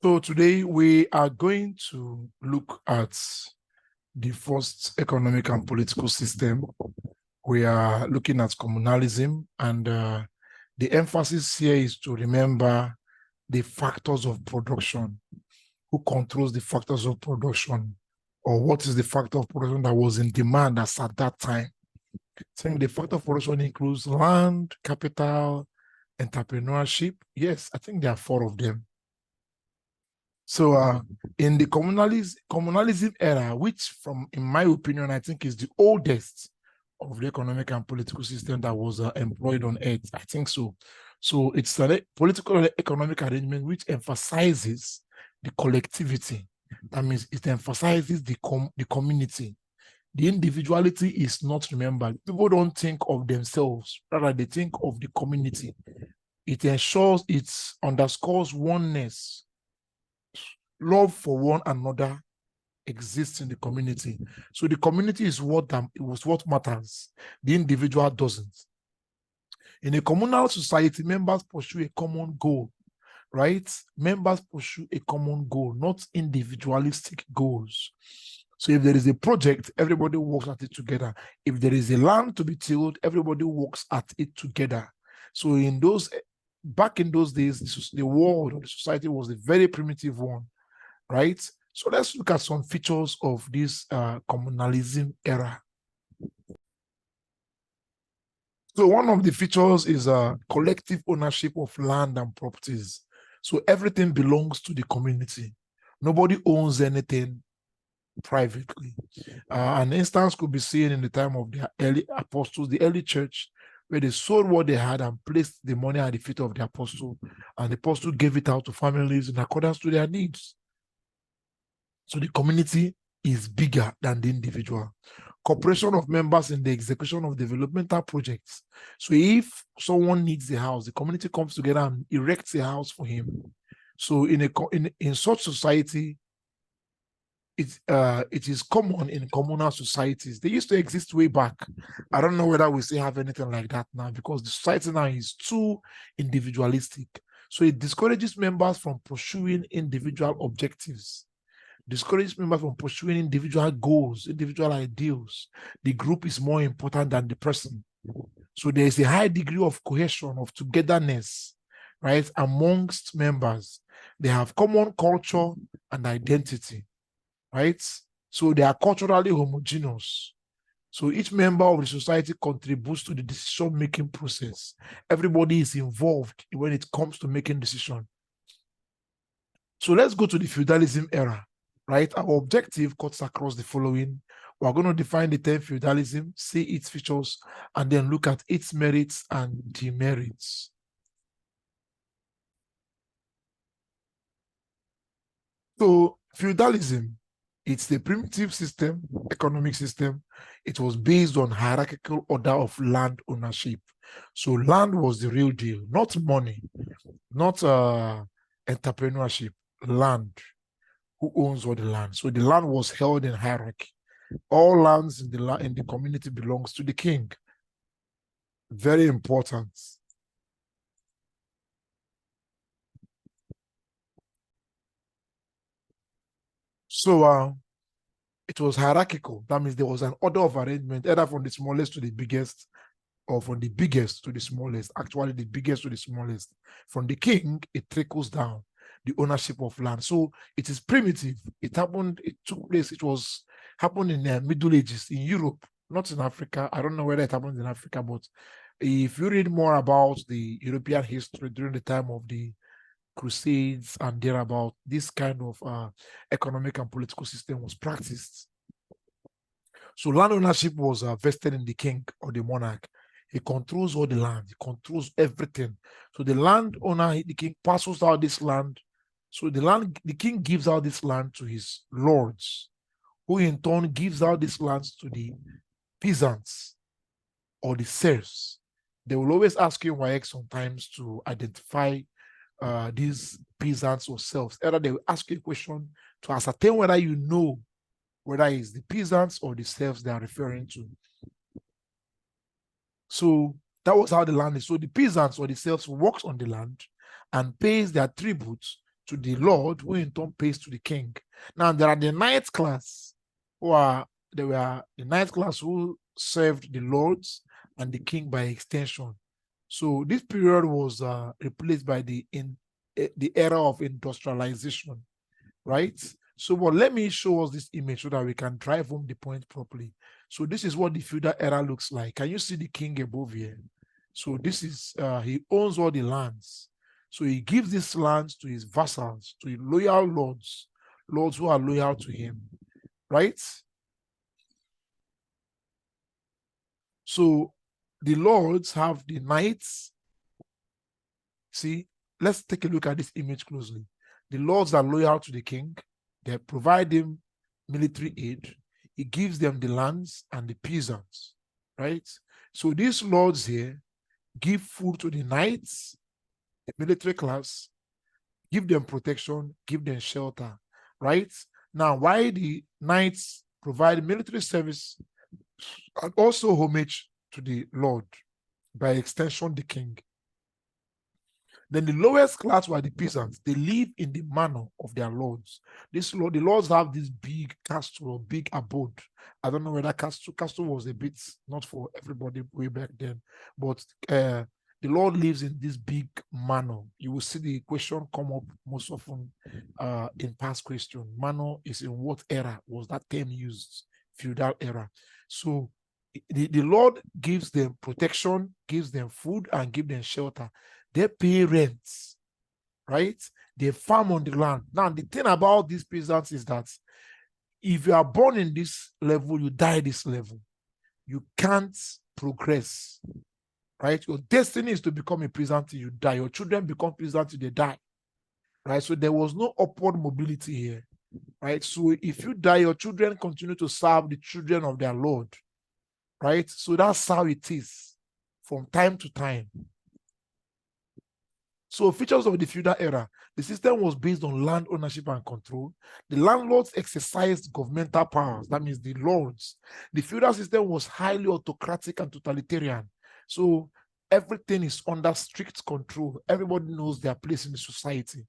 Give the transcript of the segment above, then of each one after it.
So today we are going to look at the first economic and political system. We are looking at communalism, and the emphasis here is to remember the factors of production. Who controls the factors of production, or what is the factor of production that was in demand as at that time? I think the factor of production includes land, capital, entrepreneurship. Yes, I think there are four of them. So in the communalism era, which in my opinion, I think is the oldest of the economic and political system that was employed on earth, I think so. So it's a political and economic arrangement which emphasizes the collectivity. That means it emphasizes the community. The individuality is not remembered. People don't think of themselves, rather they think of the community. It ensures, it underscores oneness. Love for one another exists in the community. So the community is what matters. The individual doesn't. In a communal society, members pursue a common goal, right? Members pursue a common goal, not individualistic goals. So if there is a project, everybody works at it together. If there is a land to be tilled, everybody works at it together. So back in those days, the world or the society was a very primitive one, right? So let's look at some features of this communalism era. So one of the features is collective ownership of land and properties. So everything belongs to the community. Nobody owns anything privately. An instance could be seen in the time of the early apostles, the early church, where they sold what they had and placed the money at the feet of the apostle, and the apostle gave it out to families in accordance to their needs. So the community is bigger than the individual. Cooperation of members in the execution of developmental projects. So if someone needs a house, the community comes together and erects a house for him. So in such society, it is common in communal societies. They used to exist way back. I don't know whether we still have anything like that now, because the society now is too individualistic. So it discourages members from pursuing individual objectives. Discourages members from pursuing individual goals, individual ideals. The group is more important than the person. So there is a high degree of cohesion, of togetherness, right, amongst members. They have common culture and identity, right? So they are culturally homogeneous. So each member of the society contributes to the decision-making process. Everybody is involved when it comes to making decisions. So let's go to the feudalism era. Right, our objective cuts across the following. We're going to define the term feudalism, see its features, and then look at its merits and demerits. So feudalism, it's the primitive system, economic system. It was based on hierarchical order of land ownership. So land was the real deal, not money, not entrepreneurship, land. Who owns all the land? So the land was held in hierarchy. All lands in the community belongs to the king. Very important. So it was hierarchical. That means there was an order of arrangement, either from the smallest to the biggest, or from the biggest to the smallest. Actually, the biggest to the smallest. From the king, it trickles down. The ownership of land. So it is primitive. It took place, happened in the Middle Ages in Europe, not in Africa. I don't know whether it happened in Africa, but if you read more about the European history during the time of the Crusades and thereabout, this kind of economic and political system was practiced. So land ownership was vested in the king or the monarch. He controls all the land. He controls everything. So the landowner, the king, passes out this land. So the king gives out this land to his lords, who in turn gives out this land to the peasants or the serfs. They will always ask you why sometimes to identify these peasants or serfs. Either they will ask you a question to ascertain whether you know whether it's the peasants or the serfs they are referring to. So that was how the land is. So the peasants or the serfs works on the land and pays their tributes to the lord, who in turn pays to the king. Now there are the ninth class they were the ninth class who served the lords and the king by extension. So this period was replaced by the era of industrialization, right? So, but let me show us this image so that we can drive home the point properly. So this is what the feudal era looks like. Can you see the king above here? So this is, he owns all the lands. So he gives these lands to his vassals, to his loyal lords, lords who are loyal to him, right? So the lords have the knights. See, let's take a look at this image closely. The lords are loyal to the king. They provide him military aid. He gives them the lands and the peasants, right? So these lords here give food to the knights, the military class, give them protection, give them shelter, right? Now, why the knights provide military service and also homage to the lord, by extension, the king. Then the lowest class were the peasants. They live in the manor of their lords. The lords have this big castle or big abode. I don't know whether castle was a bit not for everybody way back then, but the lord lives in this big manor. You will see the question come up most often in past question. Manor is in what era was that term used? Feudal era. So the lord gives them protection, gives them food, and gives them shelter. They pay rents, right? They farm on the land. Now, the thing about these peasants is that if you are born in this level, you die this level. You can't progress, right? Your destiny is to become a peasant till you die. Your children become peasants till they die, right? So there was no upward mobility here, right? So if you die, your children continue to serve the children of their Lord, right? So that's how it is from time to time. So features of the feudal era, the system was based on land ownership and control. The landlords exercised governmental powers, that means the lords. The feudal system was highly autocratic and totalitarian. So everything is under strict control. Everybody knows their place in the society,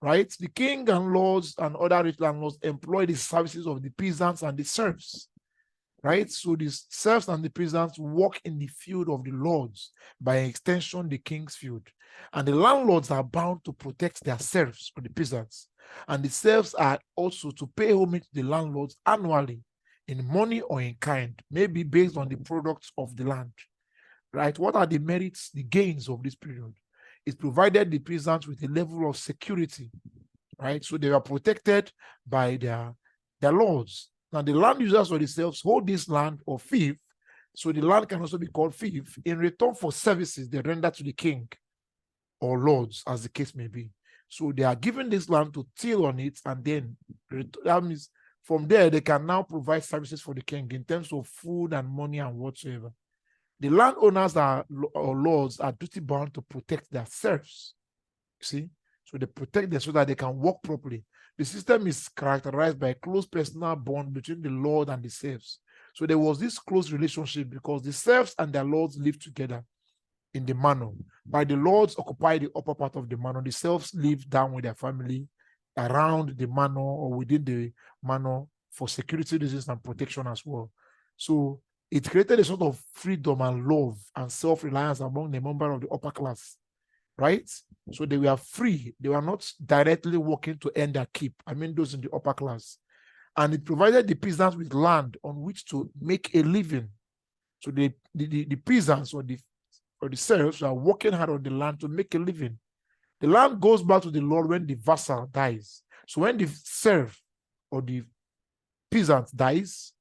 right? The king and lords and other rich landlords employ the services of the peasants and the serfs, right? So the serfs and the peasants work in the field of the lords, by extension, the king's field. And the landlords are bound to protect their serfs or the peasants. And the serfs are also to pay homage to the landlords annually in money or in kind, maybe based on the products of the land, right? What are the merits, the gains of this period? It provided the peasants with a level of security, right? So they were protected by their lords. Now, the land users or the serfs hold this land or fief, so the land can also be called fief, in return for services they render to the king or lords, as the case may be. So they are given this land to till on it, and then that means from there they can now provide services for the king in terms of food and money and whatsoever. The landowners or lords are duty bound to protect their serfs. See? So they protect them so that they can work properly. The system is characterized by a close personal bond between the lord and the serfs. So there was this close relationship because the serfs and their lords live together in the manor. While the lords occupy the upper part of the manor, the serfs live down with their family around the manor or within the manor for security reasons and protection as well. So it created a sort of freedom and love and self-reliance among the members of the upper class, right? So they were free. They were not directly working to earn their keep. I mean, those in the upper class. And it provided the peasants with land on which to make a living. So the peasants or the serfs are working hard on the land to make a living. The land goes back to the lord when the vassal dies. So when the serf or the peasant dies,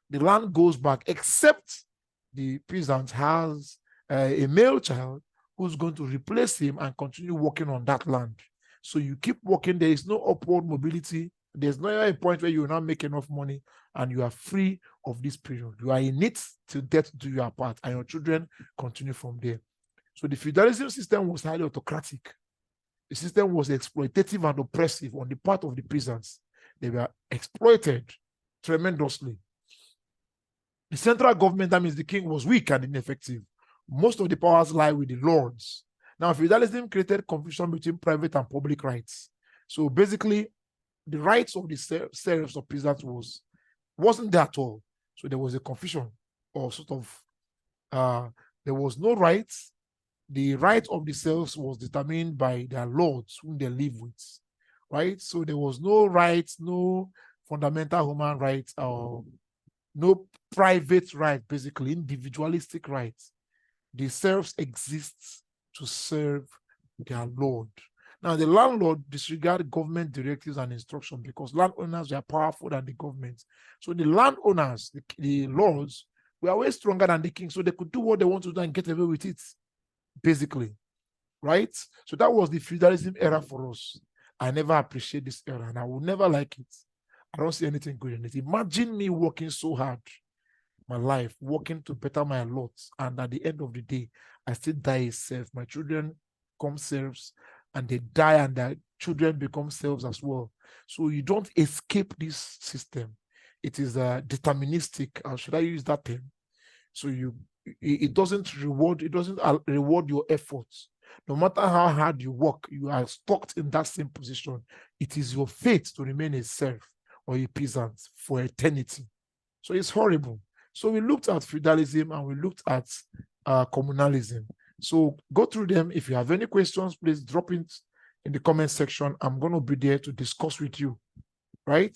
the land goes back, except the peasant has a male child who's going to replace him and continue working on that land. So you keep working. There is no upward mobility. There's no a point where you will not make enough money and you are free of this period. You are in it till death do your part, and your children continue from there. So the feudalism system was highly autocratic. The system was exploitative and oppressive on the part of the peasants. They were exploited tremendously. The central government, that means the king, was weak and ineffective. Most of the powers lie with the lords. Now, feudalism created confusion between private and public rights. So basically, the rights of the serfs or peasants wasn't there at all. So there was a confusion, or sort of there was no rights. The right of the serfs was determined by their lords whom they live with, right? So there was no rights, no fundamental human rights, or no private right, basically individualistic rights. The serfs exist to serve their lord. Now, the landlord disregarded government directives and instruction because landowners were powerful than the government. So the landowners, the lords, were way stronger than the king, so they could do what they want to do and get away with it, basically, right? So that was the feudalism era for us. I never appreciate this era, and I will never like it. I don't see anything good in it. Imagine me working so hard my life, working to better my lot, and at the end of the day, I still die a serf. My children become serfs, and they die, and their children become serfs as well. So you don't escape this system. It is deterministic, or should I use that term? So it doesn't reward your efforts. No matter how hard you work, you are stuck in that same position. It is your fate to remain a serf or a peasant for eternity. So it's horrible. So we looked at feudalism and we looked at communalism. So go through them. If you have any questions, please drop it in the comment section. I'm going to be there to discuss with you, right?